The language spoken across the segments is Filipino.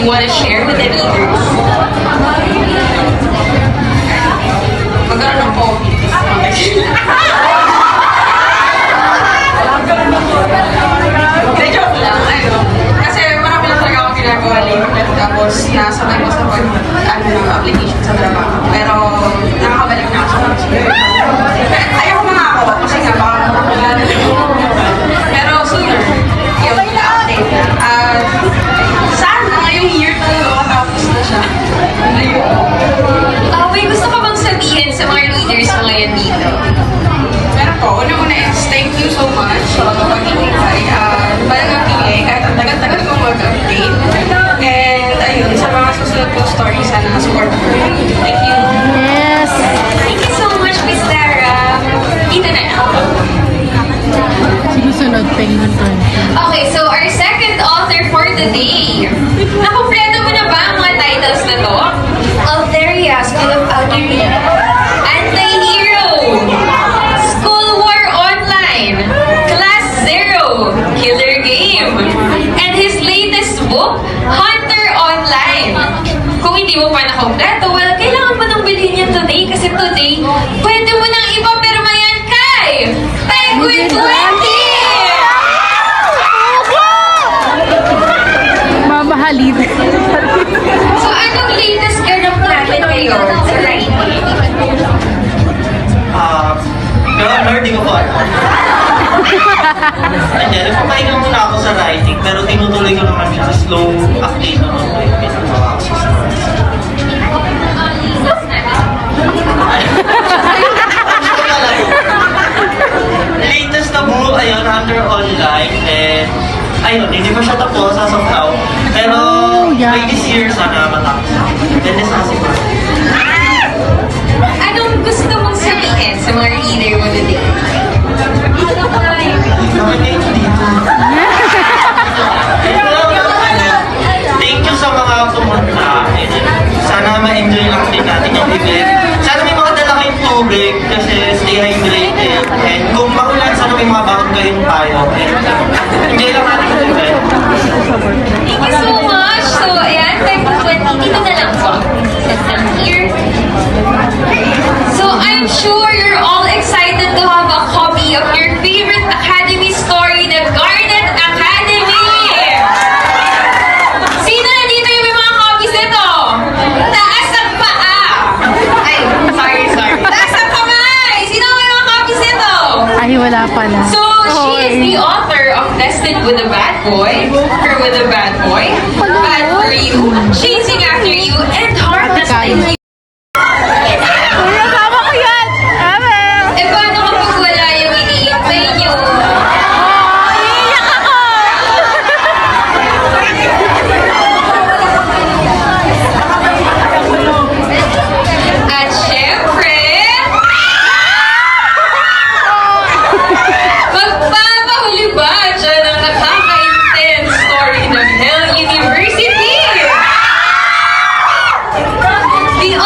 you want to share with the readers? Magkaroon ng COVID. Hindi, joke lang. Kasi marami lang talaga akong ginagawa lately. Tapos nasabay ko sa application sa trabaho. Pero nakakabalik na ako. Ayaw ko mga ako kasi nga baka pero sooner, yung update na. Sana ngayong year talaga matapos na siya. Ayun. May gusto ka bang sabihin sa mga readers mo ngayon dito? Meron po. Una-una is, thank you so much sa pag-ibigay. Bala ng PA, kahit ang tagal-tagal kong mag-update. And ayun, sa mga susunod kong stories, sana support ko. Thank you. Yes. Thank you so much, Miss Dara. Dito na lang. Sinusunod, penguin ko. Okay, so our second author for the day. Nakumpleto mo na ba ang mga titles na to? Altheria, School of Alchemy. Anti-Hero. School War Online. Class Zero. Killer Game. And his latest book, Hunter Online. Kung hindi mo pa nakumpleto, well, kailangan mo nang bilhin yan today kasi today, pwede mo nang iba pero mayan kay Penguin 20! Mamahalin. So, anong latest ganap natin ngayon sa writing? Lord, di ko po alam. Ayan, nagpapahinga muna ako sa writing, pero tinutuloy ko naman siya sa slow update naman ko yung pinagawa ko sa stories. Latest na book, ayun, Hunter Online, and ayun, hindi pa siya tapos as of now, pero by this year, sana matapos. Then, nasasip ko. Anong gusto mong sabihin sa mga reader mo today? Thank you sa mga pumunta. Sana ma-enjoy lang din natin yung event. Sana may mga dala kayong tubig kasi stay hydrated. And kung maulan, sana may mga bakit kayong tayo. Enjoy lang natin yung event. Thank you so much! So, ayan, Penguin 20, dito na lang po. Here. So, I'm sure you're all excited to have a copy of your favorite Academy story, The Garnet Academy! Sino nandito yung may mga copies nito? Taas ang paa! Ay, sorry. Taas ang kamay! Sino may mga copies nito? Ay, wala pala. So, she is the author of Destined with a Bad Boy, Her with a Bad Boy, Bad for You, Chasing After You, and Heartless Like You. Kuya, sama ko yan! Ama! Eh, paano kapag wala yung iniintay niyo? Iiyak ako! At syempre, magpapahuli ba dyan ang nakaka-intense story ng Hell University? The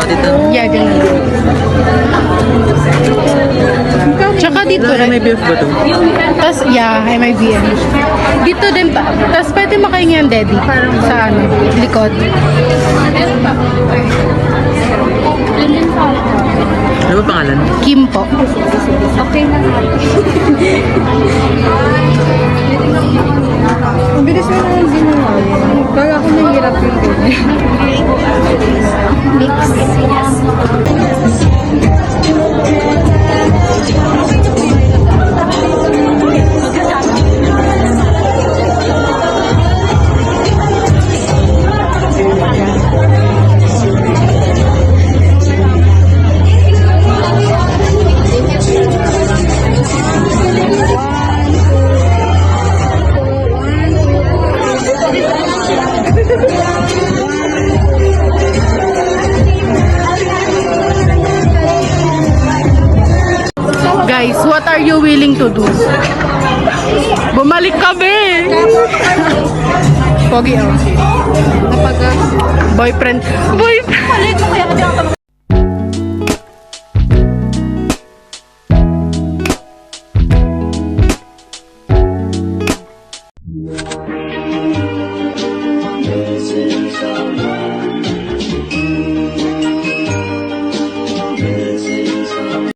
Dito. Yeah, ganun. Tsaka dito rin. May beef ba to? Tapos, yeah, MIBM. Dito din pa. Tapos pwede makahingi ang daddy. Sa ano, likod. Ano ba pangalan? Kim po. Ang bilis mo naman ginawa yun. Kaya ako nahihirap yung ganyan. Guys, what are you willing to do? Bumalik kami! Pogi, oh. Boyfriend. Boyfriend!